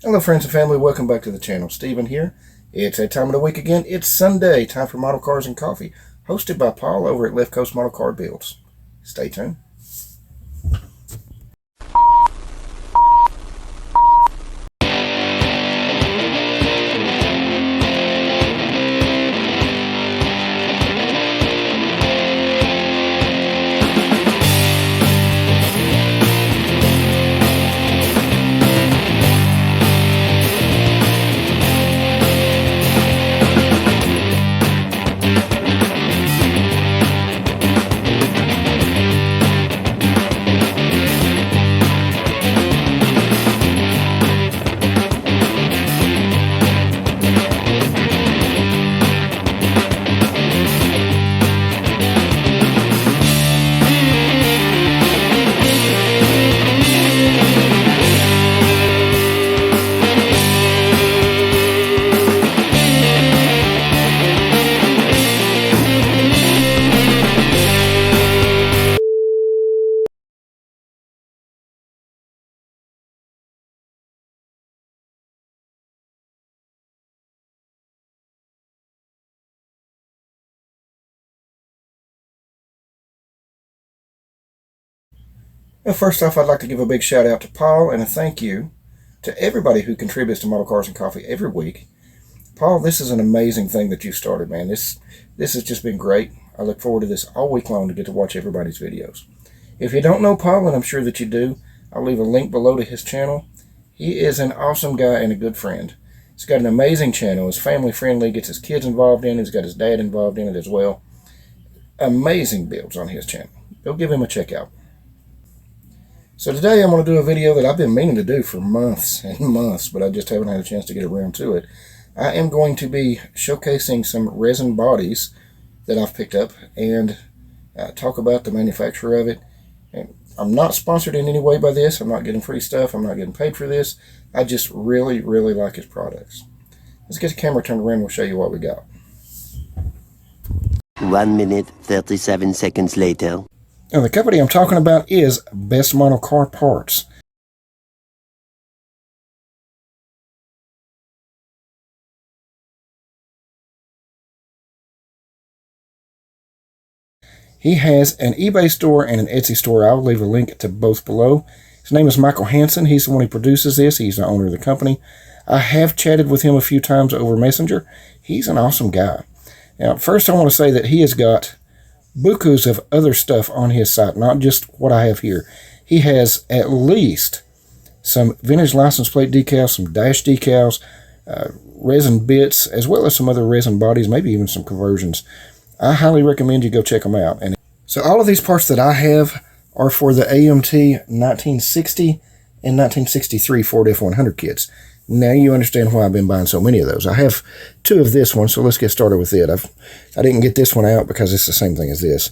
Hello friends and family, welcome back to the channel. Steven here. It's that time of the week again. It's Sunday, time for Model Cars and Coffee, hosted by Paul over at Left Coast Model Car Builds. Stay tuned. Well, first off, I'd like to give a big shout out to Paul and a thank you to everybody who contributes to Model Cars and Coffee every week. Paul, this is an amazing thing that you started, man. This has just been great. I look forward to this all week long to get to watch everybody's videos. If you don't know Paul, and I'm sure that you do, I'll leave a link below to his channel. He is an awesome guy and a good friend. He's got an amazing channel. He's family friendly, gets his kids involved in it. He's got his dad involved in it as well. Amazing builds on his channel. Go give him a check out. So today I'm going to do a video that I've been meaning to do for months and months, but I just haven't had a chance to get around to it. I am going to be showcasing some resin bodies that I've picked up and talk about the manufacturer of it. And I'm not sponsored in any way by this. I'm not getting free stuff. I'm not getting paid for this. I just really, really like his products. Let's get the camera turned around and we'll show you what we got. 1 minute, 37 seconds later. Now, the company I'm talking about is Best Model Car Parts. He has an eBay store and an Etsy store. I'll leave a link to both below. His name is Michael Hansen. He's the one who produces this. He's the owner of the company. I have chatted with him a few times over Messenger. He's an awesome guy. Now, first I want to say that he has got bukus of other stuff on his site, not just what I have here. He has at least some vintage license plate decals, some dash decals, resin bits, as well as some other resin bodies, maybe even some conversions. I highly recommend you go check them out. And so all of these parts that I have are for the AMT 1960 and 1963 Ford F100 kits. Now you understand why I've been buying so many of those. I have two of this one, so let's get started with it. I didn't get this one out because it's the same thing as this.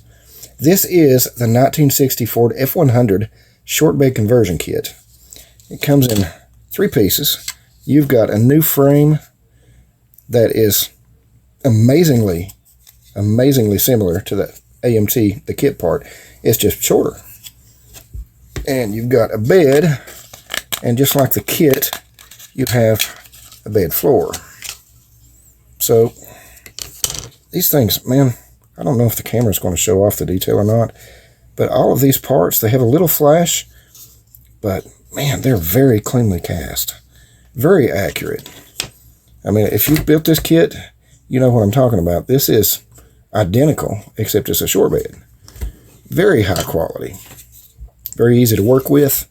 This is the 1960 Ford F100 short bed conversion kit. It comes in 3 pieces. You've got a new frame that is amazingly similar to the AMT, the kit part. It's just shorter. And you've got a bed, and just like the kit, you have a bed floor. So these things, man, I don't know if the camera's going to show off the detail or not, but all of these parts, they have a little flash, but man, they're very cleanly cast, very accurate. I mean, if you've built this kit, you know what I'm talking about. This is identical, except it's a short bed. Very high quality, very easy to work with,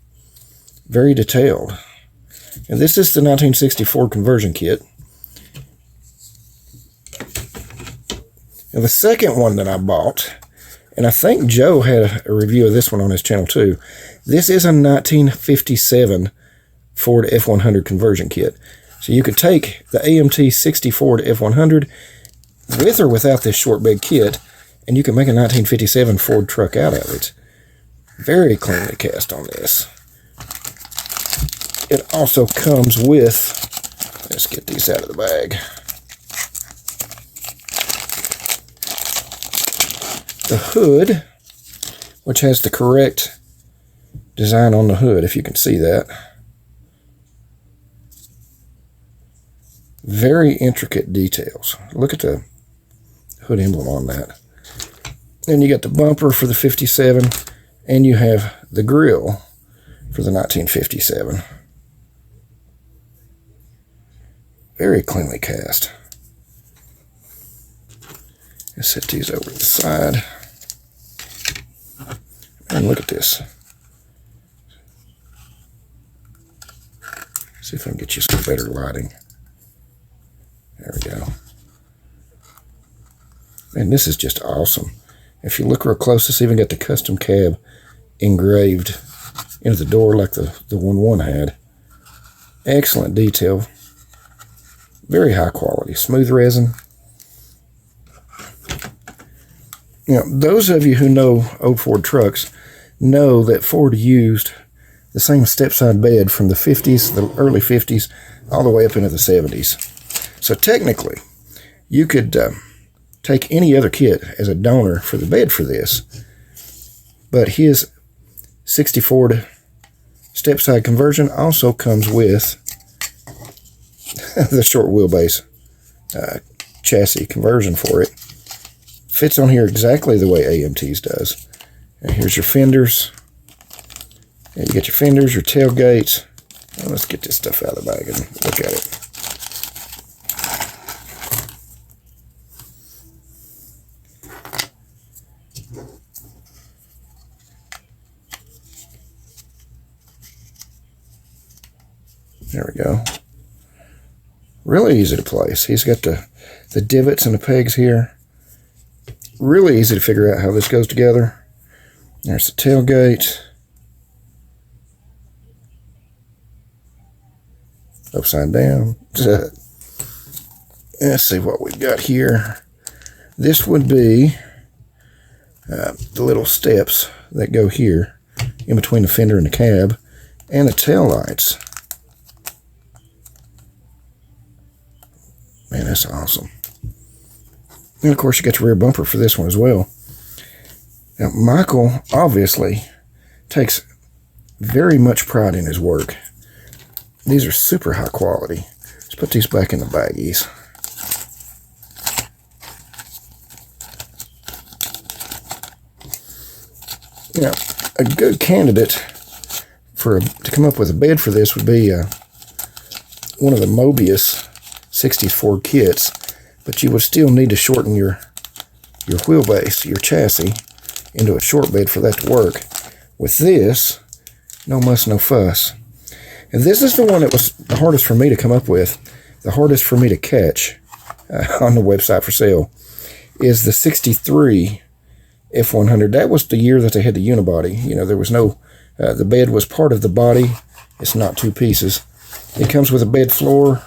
very detailed. And this is the 1960 Ford conversion kit. Now the second one that I bought, and I think Joe had a review of this one on his channel too. This is a 1957 Ford F100 conversion kit. So you could take the AMT 60 Ford F100 with or without this short bed kit, and you can make a 1957 Ford truck out of it. Very cleanly cast on this. It also comes with, let's get these out of the bag, the hood, which has the correct design on the hood, if you can see that. Very intricate details. Look at the hood emblem on that. Then you got the bumper for the 57, and you have the grille for the 1957. Very cleanly cast. Let's set these over to the side. And look at this. See if I can get you some better lighting. There we go. And this is just awesome. If you look real close, it's even got the custom cab engraved into the door like the 1-1 had. Excellent detail. Very high quality. Smooth resin. You know, those of you who know old Ford trucks know that Ford used the same step-side bed from the 50s, the early 50s, all the way up into the 70s. So technically, you could take any other kit as a donor for the bed for this, but his 60 Ford step-side conversion also comes with the short wheelbase chassis conversion for it. Fits on here exactly the way AMT's does. And here's your fenders. And you get your fenders, your tailgates. Well, let's get this stuff out of the bag and look at it. There we go. Really easy to place. He's got the divots and the pegs here. Really easy to figure out how this goes together. There's the tailgate. Upside down. Let's see what we've got here. This would be the little steps that go here in between the fender and the cab, and the tail lights. Man, that's awesome. And of course, you got your rear bumper for this one as well. Now, Michael obviously takes very much pride in his work. These are super high quality. Let's put these back in the baggies. Now, a good candidate to come up with a bed for this would be one of the Mobius 60s Ford kits, but you would still need to shorten your wheelbase, your chassis, into a short bed for that to work. With this, no muss, no fuss. And this is the one that was the hardest for me to come up with, the hardest for me to catch on the website for sale, is the 63 F100. That was the year that they had the unibody. You know, there was no, the bed was part of the body. It's not two pieces. It comes with a bed floor,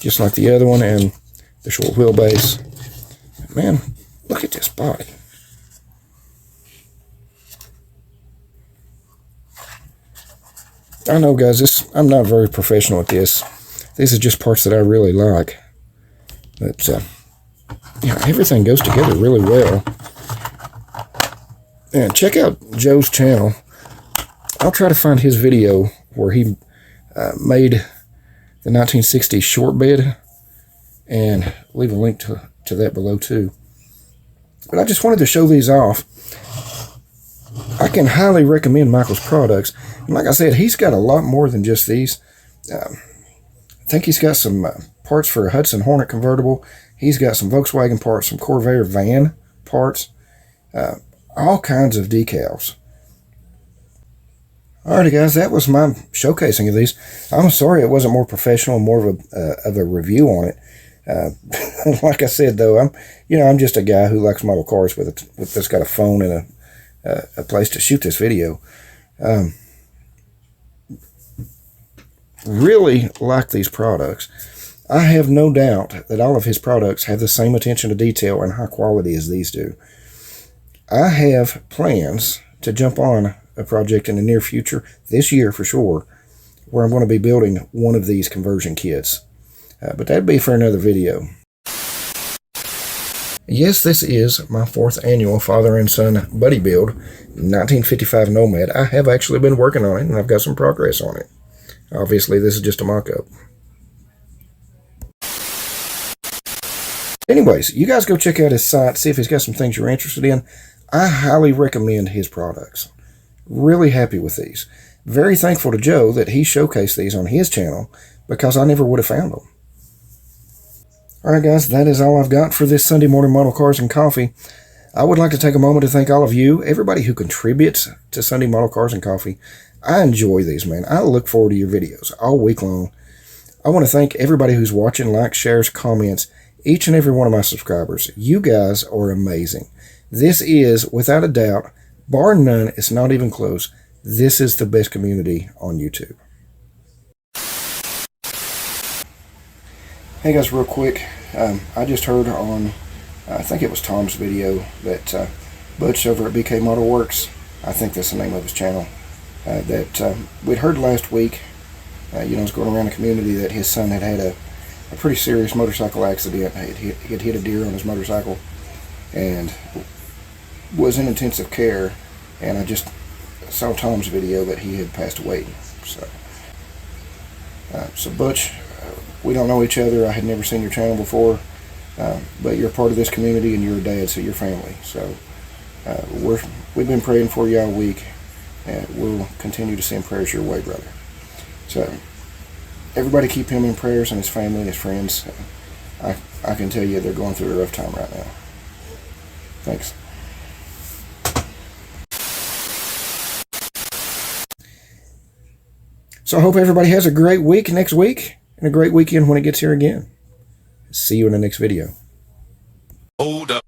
just like the other one, and the short wheelbase. Man, look at this body. I know, guys, I'm not very professional at this. These are just parts that I really like. But, yeah, everything goes together really well. And check out Joe's channel. I'll try to find his video where he made the 1960s short bed, and leave a link to that below too. But I just wanted to show these off. I can highly recommend Michael's products. And like I said, he's got a lot more than just these. I think he's got some parts for a Hudson Hornet convertible. He's got some Volkswagen parts, some Corvair van parts, all kinds of decals. Alrighty, guys, that was my showcasing of these. I'm sorry it wasn't more professional, more of a review on it. Like I said, though, I'm just a guy who likes model cars that's got a phone and a place to shoot this video. Really like these products. I have no doubt that all of his products have the same attention to detail and high quality as these do. I have plans to jump on a project in the near future, this year for sure, where I'm going to be building one of these conversion kits. But that'd be for another video. Yes, this is my 4th annual father and son buddy build, 1955 Nomad. I have actually been working on it, and I've got some progress on it. Obviously, this is just a mock-up. Anyways, you guys go check out his site, see if he's got some things you're interested in. I highly recommend his products. Really happy with these. Very thankful to Joe that he showcased these on his channel because I never would have found them. Alright guys, that is all I've got for this Sunday morning Model Cars and Coffee. I would like to take a moment to thank all of you, everybody who contributes to Sunday Model Cars and Coffee. I enjoy these, man. I look forward to your videos all week long. I want to thank everybody who's watching, likes, shares, comments, each and every one of my subscribers. You guys are amazing. This is, without a doubt, bar none, it's not even close, this is the best community on YouTube. Hey guys, real quick, I just heard on, I think it was Tom's video, that Butch over at BK Model Works, I think that's the name of his channel, that we'd heard last week, it's going around the community that his son had had a pretty serious motorcycle accident. He had hit a deer on his motorcycle and was in intensive care, and I just saw Tom's video that he had passed away. So Butch, we don't know each other. I had never seen your channel before, but you're part of this community and you're a dad, so you're family. So we've been praying for you all week, and we'll continue to send prayers your way, brother. So everybody keep him in prayers, and his family and his friends. I can tell you they're going through a rough time right now. Thanks. So I hope everybody has a great week next week and a great weekend when it gets here again. See you in the next video. Hold up.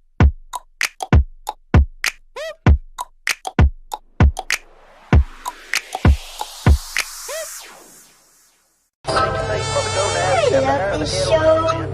I love the show.